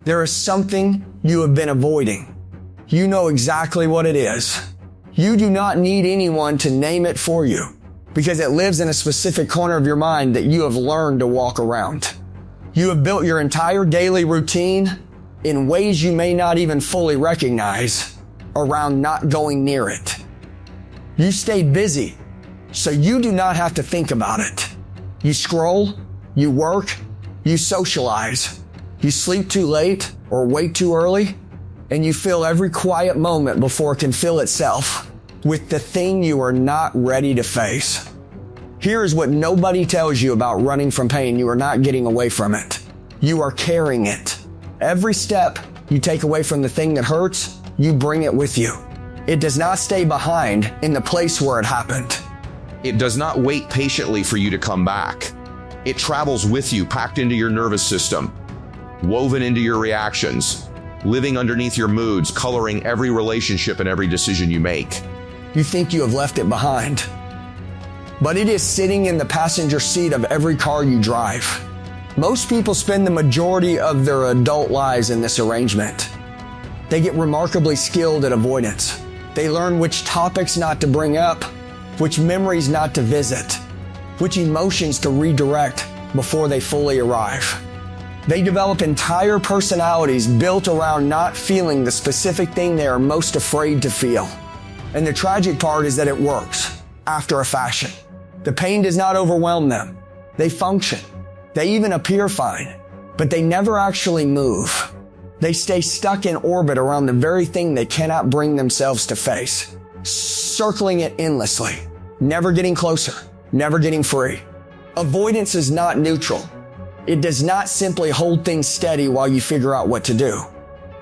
There is something you have been avoiding. You know exactly what it is. You do not need anyone to name it for you because it lives in a specific corner of your mind that you have learned to walk around. You have built your entire daily routine in ways you may not even fully recognize around not going near it. You stay busy, so you do not have to think about it. You scroll, you work, you socialize, you sleep too late or wake too early, and you fill every quiet moment before it can fill itself with the thing you are not ready to face. Here is what nobody tells you about running from pain. You are not getting away from it. You are carrying it. Every step you take away from the thing that hurts, you bring it with you. It does not stay behind in the place where it happened. It does not wait patiently for you to come back. It travels with you, packed into your nervous system, woven into your reactions, living underneath your moods, coloring every relationship and every decision you make. You think you have left it behind, but it is sitting in the passenger seat of every car you drive. Most people spend the majority of their adult lives in this arrangement. They get remarkably skilled at avoidance. They learn which topics not to bring up, which memories not to visit, which emotions to redirect before they fully arrive. They develop entire personalities built around not feeling the specific thing they are most afraid to feel. And the tragic part is that it works, after a fashion. The pain does not overwhelm them. They function. They even appear fine, but they never actually move. They stay stuck in orbit around the very thing they cannot bring themselves to face, circling it endlessly, never getting closer, never getting free. Avoidance is not neutral. It does not simply hold things steady while you figure out what to do.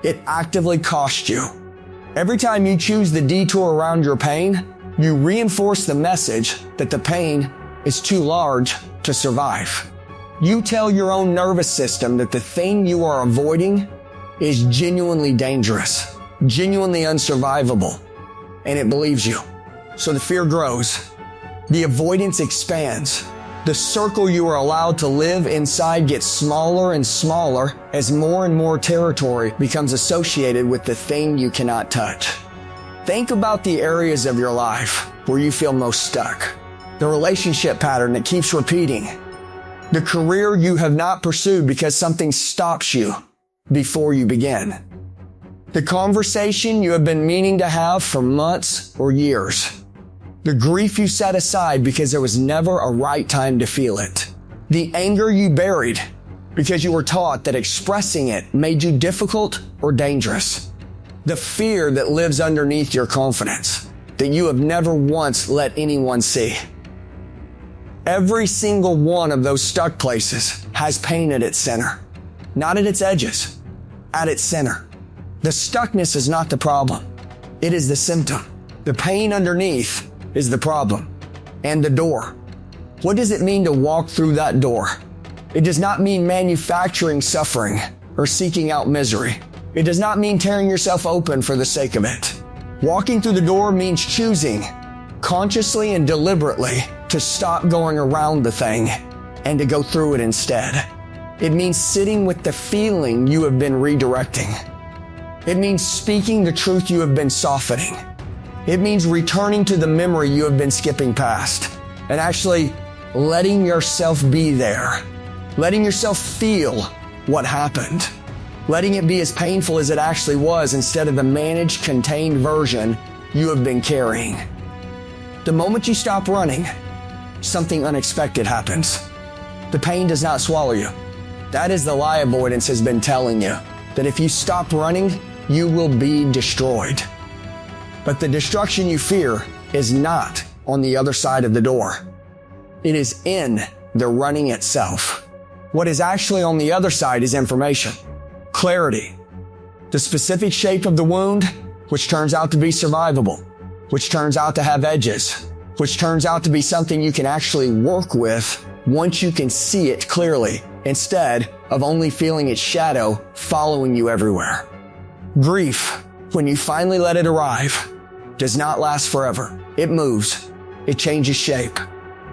It actively costs you. Every time you choose the detour around your pain, you reinforce the message that the pain is too large to survive. You tell your own nervous system that the thing you are avoiding is genuinely dangerous, genuinely unsurvivable, and it believes you. So the fear grows. The avoidance expands. The circle you are allowed to live inside gets smaller and smaller as more and more territory becomes associated with the thing you cannot touch. Think about the areas of your life where you feel most stuck. The relationship pattern that keeps repeating. The career you have not pursued because something stops you before you begin. The conversation you have been meaning to have for months or years. The grief you set aside because there was never a right time to feel it. The anger you buried because you were taught that expressing it made you difficult or dangerous. The fear that lives underneath your confidence that you have never once let anyone see. Every single one of those stuck places has pain at its center, not at its edges, at its center. The stuckness is not the problem. It is the symptom. The pain underneath is the problem. And the door. What does it mean to walk through that door? It does not mean manufacturing suffering or seeking out misery. It does not mean tearing yourself open for the sake of it. Walking through the door means choosing, consciously and deliberately, to stop going around the thing and to go through it instead. It means sitting with the feeling you have been redirecting. It means speaking the truth you have been softening. It means returning to the memory you have been skipping past and actually letting yourself be there. Letting yourself feel what happened. Letting it be as painful as it actually was instead of the managed, contained version you have been carrying. The moment you stop running, something unexpected happens. The pain does not swallow you. That is the lie avoidance has been telling you, that if you stop running, you will be destroyed. But the destruction you fear is not on the other side of the door. It is in the running itself. What is actually on the other side is information, clarity, the specific shape of the wound, which turns out to be survivable, which turns out to have edges, which turns out to be something you can actually work with once you can see it clearly, instead of only feeling its shadow following you everywhere. Grief, when you finally let it arrive, does not last forever. It moves. It changes shape.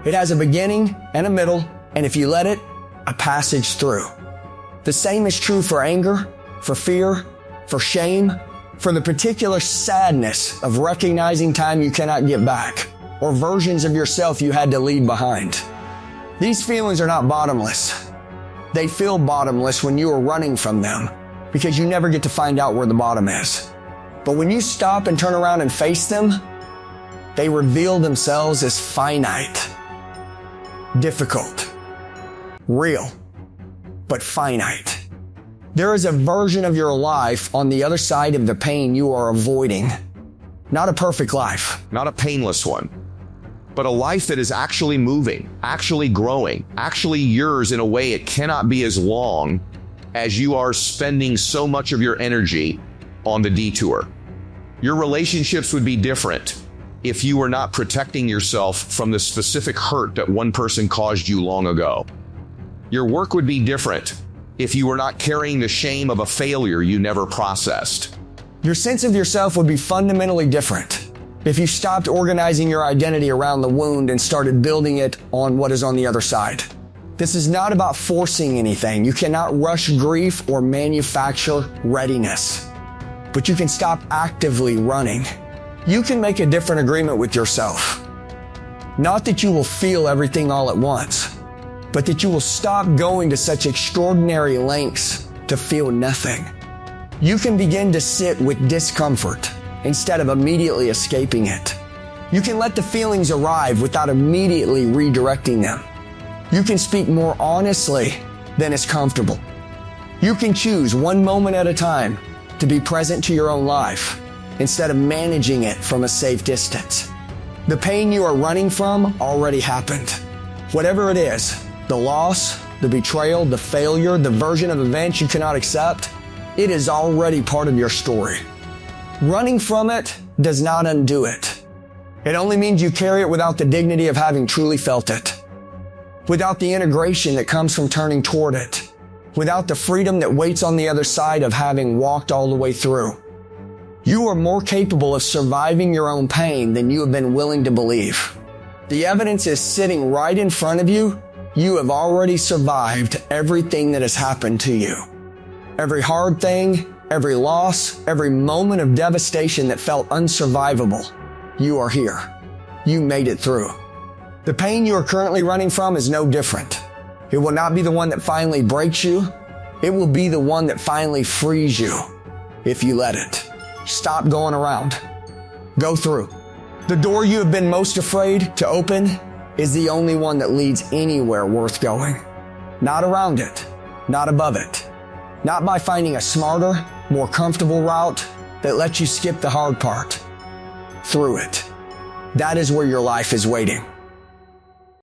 It has a beginning and a middle, and if you let it, a passage through. The same is true for anger, for fear, for shame, for the particular sadness of recognizing time you cannot get back, or versions of yourself you had to leave behind. These feelings are not bottomless. They feel bottomless when you are running from them, because you never get to find out where the bottom is. But when you stop and turn around and face them, they reveal themselves as finite, difficult, real, but finite. There is a version of your life on the other side of the pain you are avoiding. Not a perfect life. Not a painless one, but a life that is actually moving, actually growing, actually yours in a way it cannot be as long as you are spending so much of your energy on the detour. Your relationships would be different if you were not protecting yourself from the specific hurt that one person caused you long ago. Your work would be different if you were not carrying the shame of a failure you never processed. Your sense of yourself would be fundamentally different if you stopped organizing your identity around the wound and started building it on what is on the other side. This is not about forcing anything. You cannot rush grief or manufacture readiness, but you can stop actively running. You can make a different agreement with yourself. Not that you will feel everything all at once, but that you will stop going to such extraordinary lengths to feel nothing. You can begin to sit with discomfort instead of immediately escaping it. You can let the feelings arrive without immediately redirecting them. You can speak more honestly than is comfortable. You can choose one moment at a time to be present to your own life instead of managing it from a safe distance. The pain you are running from already happened. Whatever it is, the loss, the betrayal, the failure, the version of events you cannot accept, it is already part of your story. Running from it does not undo it. It only means you carry it without the dignity of having truly felt it, without the integration that comes from turning toward it, without the freedom that waits on the other side of having walked all the way through. You are more capable of surviving your own pain than you have been willing to believe. The evidence is sitting right in front of you. You have already survived everything that has happened to you. Every hard thing, every loss, every moment of devastation that felt unsurvivable. You are here. You made it through. The pain you are currently running from is no different. It will not be the one that finally breaks you. It will be the one that finally frees you if you let it. Stop going around. Go through. The door you have been most afraid to open is the only one that leads anywhere worth going. Not around it, not above it, not by finding a smarter, more comfortable route that lets you skip the hard part. Through it. That is where your life is waiting.